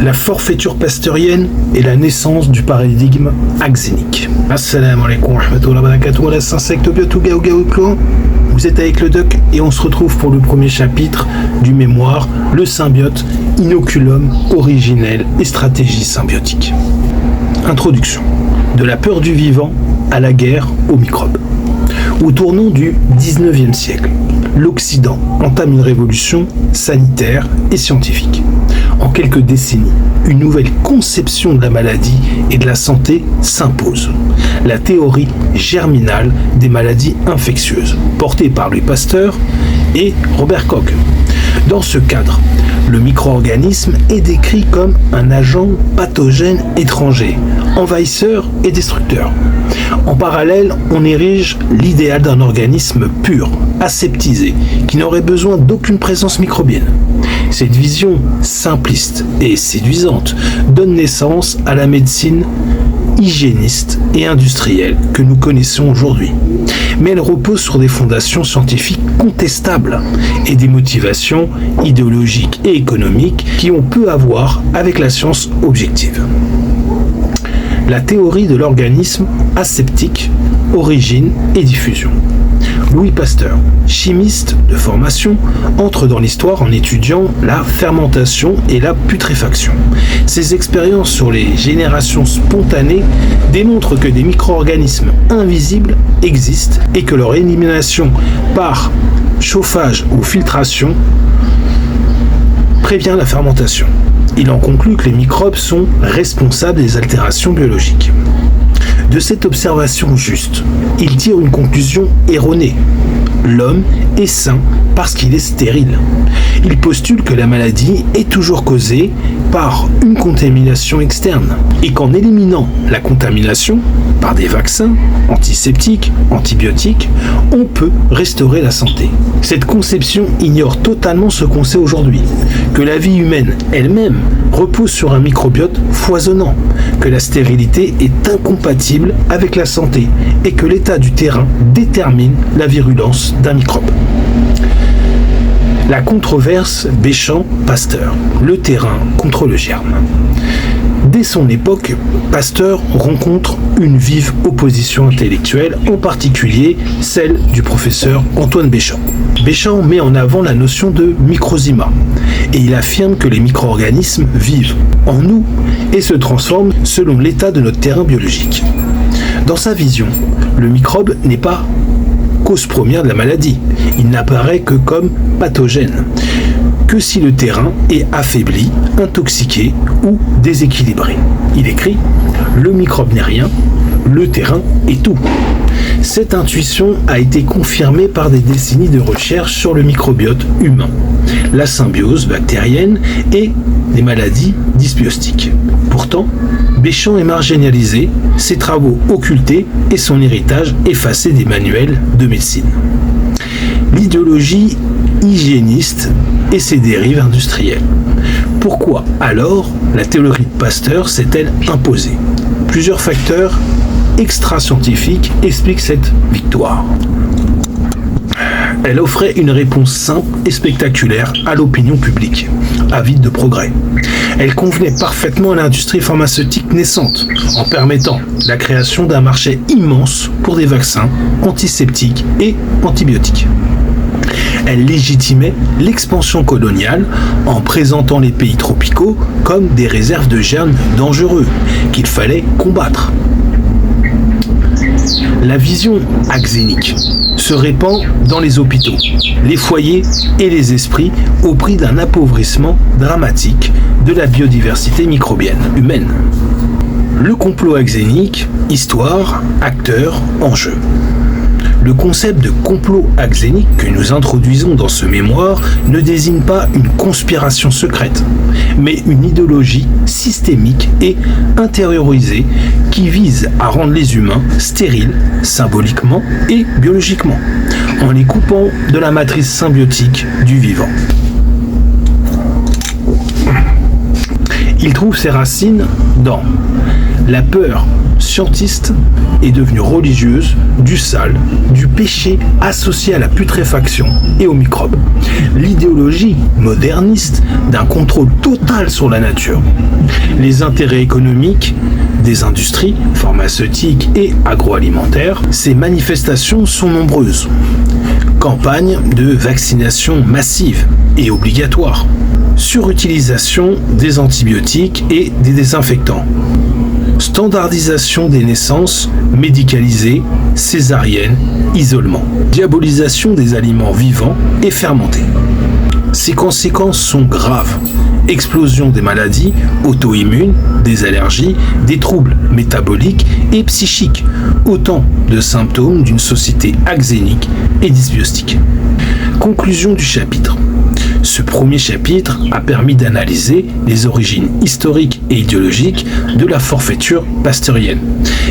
la forfaiture pasteurienne et la naissance du paradigme axénique. Assalamu alaikum wa rahmatullahi wa barakatuh, la Saint-Secte Biotouga ou Gaouklo. Vous êtes avec le doc et on se retrouve pour le premier chapitre du mémoire, le symbiote, inoculum originel et stratégie symbiotique. Introduction. De la peur du vivant à la guerre aux microbes. Au tournant du 19e siècle, l'Occident entame une révolution sanitaire et scientifique. En quelques décennies, une nouvelle conception de la maladie et de la santé s'impose. La théorie germinale des maladies infectieuses, portée par Louis Pasteur et Robert Koch. Dans ce cadre, le micro-organisme est décrit comme un agent pathogène étranger, envahisseur et destructeur. En parallèle, on érige l'idéal d'un organisme pur, aseptisé, qui n'aurait besoin d'aucune présence microbienne. Cette vision simpliste et séduisante donne naissance à la médecine hygiéniste et industrielle que nous connaissons aujourd'hui. Mais elle repose sur des fondations scientifiques contestables et des motivations idéologiques et économiques qui ont peu à voir avec la science objective. La théorie de l'organisme aseptique, origine et diffusion. Louis Pasteur, chimiste de formation, entre dans l'histoire en étudiant la fermentation et la putréfaction. Ses expériences sur les générations spontanées démontrent que des micro-organismes invisibles existent et que leur élimination par chauffage ou filtration prévient la fermentation. Il en conclut que les microbes sont responsables des altérations biologiques. De cette observation juste, il tire une conclusion erronée. L'homme est sain parce qu'il est stérile. Il postule que la maladie est toujours causée par une contamination externe et qu'en éliminant la contamination par des vaccins, antiseptiques, antibiotiques, on peut restaurer la santé. Cette conception ignore totalement ce qu'on sait aujourd'hui, que la vie humaine elle-même repose sur un microbiote foisonnant, que la stérilité est incompatible avec la santé et que l'état du terrain détermine la virulence d'un microbe. La controverse Béchamp-Pasteur, le terrain contre le germe. Dès son époque, Pasteur rencontre une vive opposition intellectuelle, en particulier celle du professeur Antoine Béchamp. Béchamp met en avant la notion de microzyma et il affirme que les micro-organismes vivent en nous et se transforment selon l'état de notre terrain biologique. Dans sa vision, le microbe n'est pas cause première de la maladie. Il n'apparaît que comme pathogène, que si le terrain est affaibli, intoxiqué ou déséquilibré. Il écrit « Le microbe n'est rien, le terrain est tout ». Cette intuition a été confirmée par des décennies de recherche sur le microbiote humain, la symbiose bactérienne et les maladies dysbiotiques. Pourtant, Béchamp est marginalisé, ses travaux occultés et son héritage effacé des manuels de médecine. L'idéologie hygiéniste et ses dérives industrielles. Pourquoi alors la théorie de Pasteur s'est-elle imposée? Plusieurs facteurs extra-scientifiques expliquent cette victoire. Elle offrait une réponse simple et spectaculaire à l'opinion publique, avide de progrès. Elle convenait parfaitement à l'industrie pharmaceutique naissante, en permettant la création d'un marché immense pour des vaccins, antiseptiques et antibiotiques. Elle légitimait l'expansion coloniale en présentant les pays tropicaux comme des réserves de germes dangereux qu'il fallait combattre. La vision axénique se répand dans les hôpitaux, les foyers et les esprits au prix d'un appauvrissement dramatique de la biodiversité microbienne humaine. Le complot axénique, histoire, acteur, enjeu. Le concept de complot axénique que nous introduisons dans ce mémoire ne désigne pas une conspiration secrète, mais une idéologie systémique et intériorisée qui vise à rendre les humains stériles, symboliquement et biologiquement, en les coupant de la matrice symbiotique du vivant. Il trouve ses racines dans La peur scientiste est devenue religieuse du sale, du péché associé à la putréfaction et aux microbes. L'idéologie moderniste d'un contrôle total sur la nature. Les intérêts économiques des industries pharmaceutiques et agroalimentaires, ces manifestations sont nombreuses. Campagne de vaccination massive et obligatoire. Surutilisation des antibiotiques et des désinfectants. Standardisation des naissances médicalisées, césariennes, isolement. Diabolisation des aliments vivants et fermentés. Ces conséquences sont graves. Explosion des maladies auto-immunes, des allergies, des troubles métaboliques et psychiques. Autant de symptômes d'une société axénique et dysbiostique. Conclusion du chapitre. Ce premier chapitre a permis d'analyser les origines historiques et idéologiques de la forfaiture pasteurienne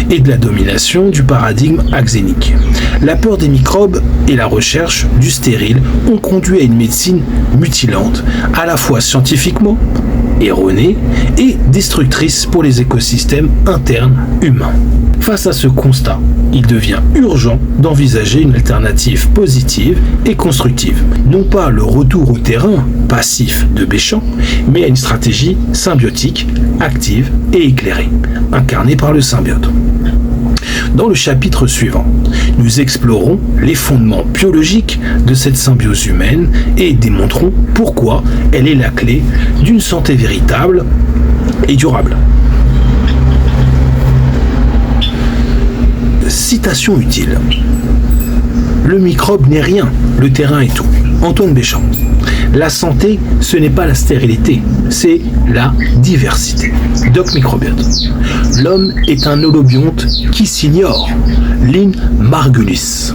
et de la domination du paradigme axénique. La peur des microbes et la recherche du stérile ont conduit à une médecine mutilante, à la fois scientifiquement erronée et destructrice pour les écosystèmes internes humains. Face à ce constat, il devient urgent d'envisager une alternative positive et constructive. Non pas le retour au terrain passif de Béchamp, mais à une stratégie symbiotique, active et éclairée, incarnée par le symbiote. Dans le chapitre suivant, nous explorons les fondements biologiques de cette symbiose humaine et démontrons pourquoi elle est la clé d'une santé véritable et durable. Citation utile. Le microbe n'est rien, le terrain est tout. Antoine Béchamp. La santé, ce n'est pas la stérilité, c'est la diversité. Doc Microbiote. L'homme est un holobionte qui s'ignore. Lynn Margulis.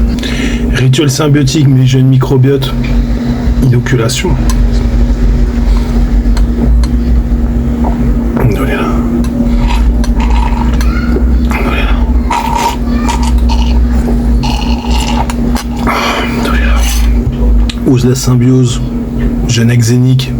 Rituel symbiotique, mes jeunes microbiotes. Inoculation. Ose la symbiose, jeune axénique,